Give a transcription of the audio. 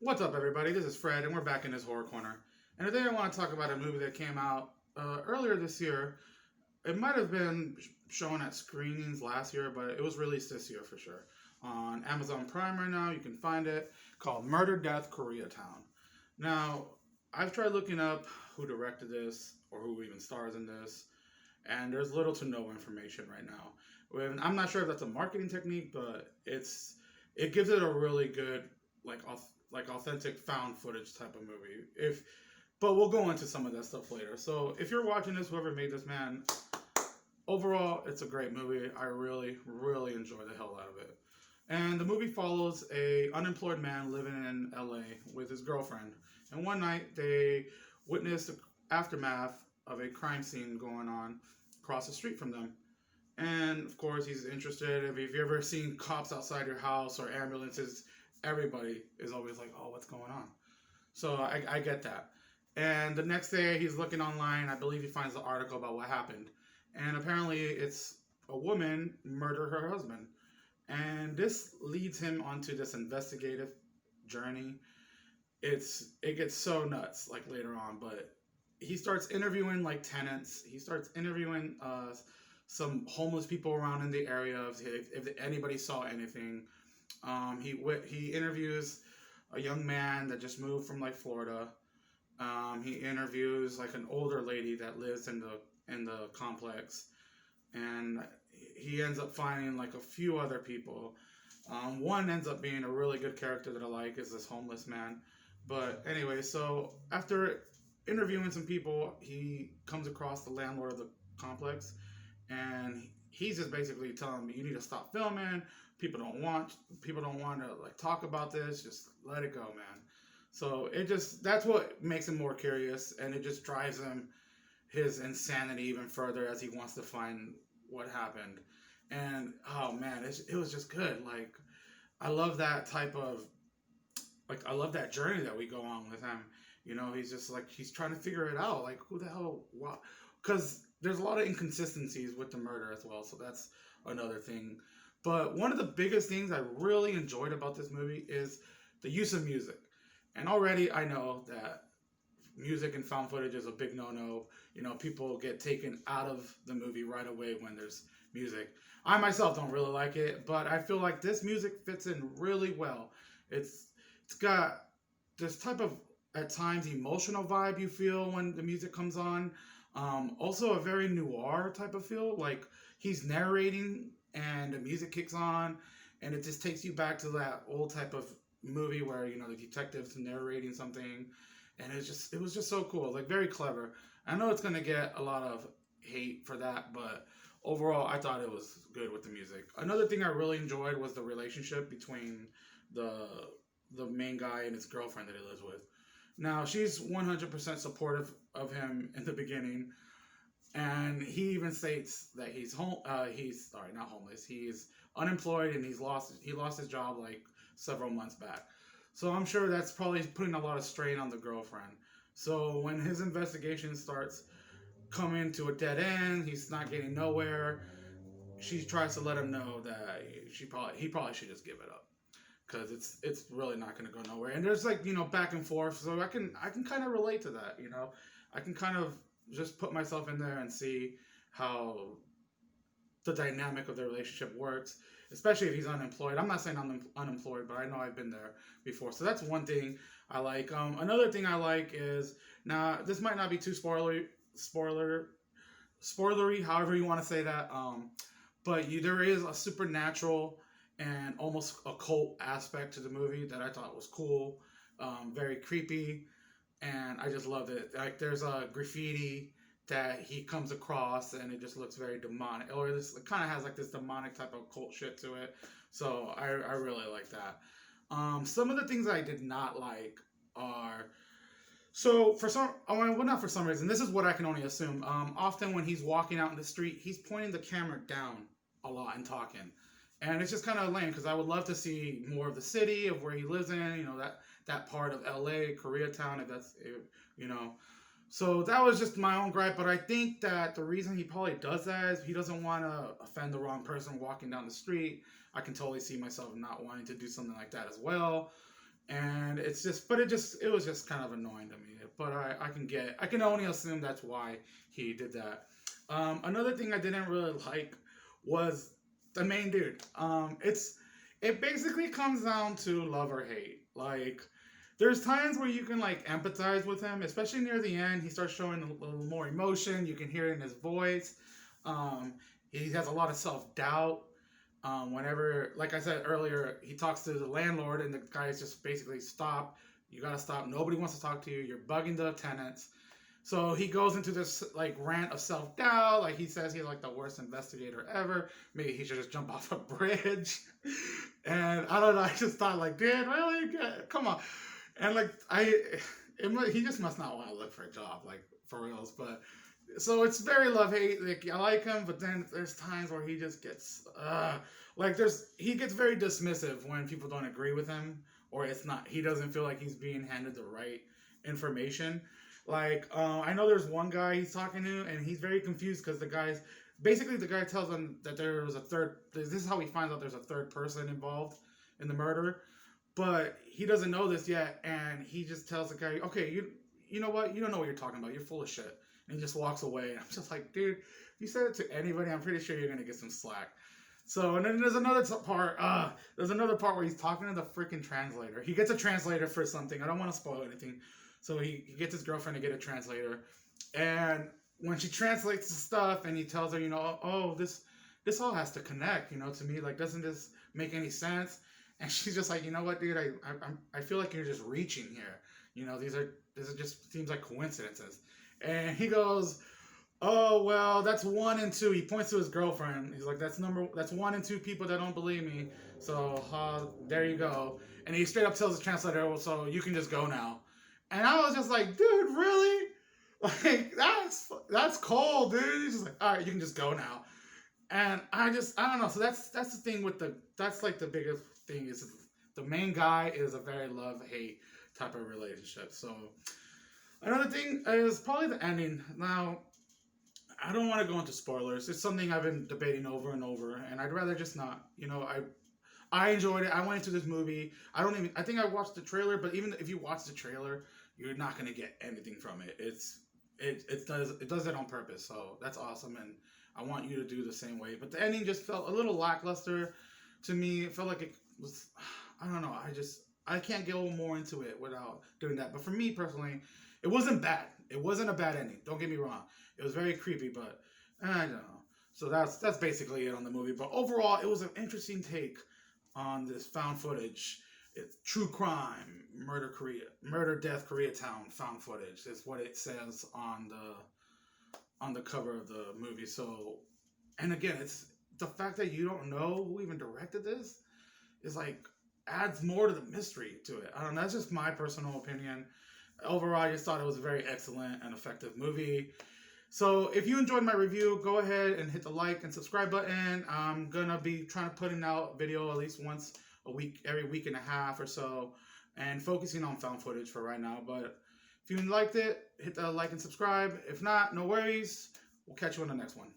What's up, everybody? This is Fred, and we're back in this horror corner. And today I want to talk about a movie that came out earlier this year. It might have been shown at screenings last year, but it was released this year for sure. On Amazon Prime right now, you can find it, called Murder, Death, Koreatown. Now, I've tried looking up who directed this or who even stars in this, and there's little to no information right now. I'm not sure if that's a marketing technique, but it gives it a really good like authentic found footage type of movie. But we'll go into some of that stuff later. So if you're watching this, whoever made this, man, overall it's a great movie. I really, really enjoy the hell out of it. And the movie follows a unemployed man living in LA with his girlfriend. And one night they witness the aftermath of a crime scene going on across the street from them. And of course, he's interested. If you've ever seen cops outside your house or ambulances, everybody is always like, "Oh, what's going on?" So I get that. And the next day, he's looking online. I believe he finds the article about what happened. And apparently, it's a woman murdered her husband. And this leads him onto this investigative journey. It gets so nuts, like later on, but he starts interviewing like tenants. He starts interviewing some homeless people around in the area if anybody saw anything. He interviews a young man that just moved from like Florida. He interviews like an older lady that lives in the complex, and he ends up finding like a few other people. One ends up being a really good character that I like, is this homeless man. But anyway, so after interviewing some people, he comes across the landlord of the complex, and he's just basically telling me, "You need to stop filming. People don't want to like talk about this. Just let it go, man." So that's what makes him more curious, and it just drives his insanity even further as he wants to find what happened. And oh man, it was just good. Like I love that type of I love that journey that we go on with him. He's just like he's trying to figure it out. Like who the hell? What? Because there's a lot of inconsistencies with the murder as well. So that's another thing. But one of the biggest things I really enjoyed about this movie is the use of music. And already I know that music and found footage is a big no-no. People get taken out of the movie right away when there's music. I myself don't really like it, but I feel like this music fits in really well. It's got this type of, at times, emotional vibe you feel when the music comes on. Also a very noir type of feel. Like he's narrating and the music kicks on, and it just takes you back to that old type of movie where the detective's narrating something, and it was just so cool, like very clever. I know it's gonna get a lot of hate for that, but overall I thought it was good with the music. Another thing I really enjoyed was the relationship between the main guy and his girlfriend that he lives with. Now she's 100% supportive of him in the beginning. And he even states that he's not homeless. He's unemployed, and he lost his job like several months back. So I'm sure that's probably putting a lot of strain on the girlfriend. So when his investigation starts coming to a dead end, he's not getting nowhere. She tries to let him know that he probably should just give it up, because it's really not going to go nowhere. And there's like back and forth. So I can kind of relate to that. I can kind of just put myself in there and see how the dynamic of the relationship works, especially if he's unemployed. I'm not saying I'm unemployed, but I know I've been there before. So that's one thing I like. Another thing I like is, now this might not be too spoilery, however you want to say that. But there is a supernatural and almost occult aspect to the movie that I thought was cool, very creepy. And I just loved it. Like there's a graffiti that he comes across, and it just looks very demonic, or it kind of has like this demonic type of cult shit to it. So I really like that. Some of the things I did not like are, so not for some reason, this is what I can only assume. Often when he's walking out in the street, he's pointing the camera down a lot and talking. And it's just kind of lame, because I would love to see more of the city, of where he lives in, that part of LA, Koreatown, So that was just my own gripe, but I think that the reason he probably does that is he doesn't want to offend the wrong person walking down the street. I can totally see myself not wanting to do something like that as well. and it was just kind of annoying to me. But I can only assume that's why he did that. Another thing I didn't really like was the main dude. It basically comes down to love or hate. Like, there's times where you can like empathize with him, especially near the end. He starts showing a little more emotion. You can hear it in his voice. He has a lot of self doubt. Whenever, like I said earlier, he talks to the landlord, and the guy's just basically, stop. You gotta stop. Nobody wants to talk to you. You're bugging the tenants. So he goes into this like rant of self doubt. Like, he says he's like the worst investigator ever. Maybe he should just jump off a bridge. And I don't know. I just thought, like, dude, really? Come on. And like he just must not want to look for a job, like, for reals. But so it's very love hate. Like, I like him, but then there's times where he just gets he gets very dismissive when people don't agree with him, or he doesn't feel like he's being handed the right information. Like, I know there's one guy he's talking to, and he's very confused because the guy tells him that there was this is how he finds out there's a third person involved in the murder, but he doesn't know this yet, and he just tells the guy, okay, you know what, you don't know what you're talking about, you're full of shit, and he just walks away. And I'm just like, dude, if you said it to anybody, I'm pretty sure you're gonna get some slack. So, and then there's another part where he's talking to the freaking translator. He gets a translator for something. I don't want to spoil anything. So he gets his girlfriend to get a translator, and when she translates the stuff, and he tells her, oh, this all has to connect, to me. Like, doesn't this make any sense? And she's just like, you know what, dude, I feel like you're just reaching here. This just seems like coincidences. And he goes, oh, well, that's 1 and 2. He points to his girlfriend. He's like, that's 1 and 2 people that don't believe me. So there you go. And he straight up tells the translator, well, so you can just go now. And I was just like, dude, really? Like, that's cold, dude. He's just like, all right, you can just go now. And I don't know. So that's the thing that's like the biggest thing is the main guy is a very love-hate type of relationship. So another thing is probably the ending. Now, I don't want to go into spoilers. It's something I've been debating over and over, and I'd rather just not. I enjoyed it. I went into this movie. I think I watched the trailer, but even if you watch the trailer, you're not going to get anything from it. It does it on purpose, so that's awesome, and I want you to do the same way. But the ending just felt a little lackluster to me. It felt like it was, I don't know, I can't go more into it without doing that. But for me personally, it wasn't bad. It wasn't a bad ending. Don't get me wrong. It was very creepy, but I don't know. So that's basically it on the movie. But overall, it was an interesting take on this found footage. It's true crime, murder, death, Koreatown, found footage is what it says on the cover of the movie. So, and again, it's the fact that you don't know who even directed this is like adds more to the mystery to it. I don't know. That's just my personal opinion. Overall, I just thought it was a very excellent and effective movie. So if you enjoyed my review, go ahead and hit the like and subscribe button. I'm going to be trying to put out video at least once a week, every week and a half or so, and focusing on found footage for right now. But if you liked it, hit the like and subscribe. If not, no worries. We'll catch you on the next one.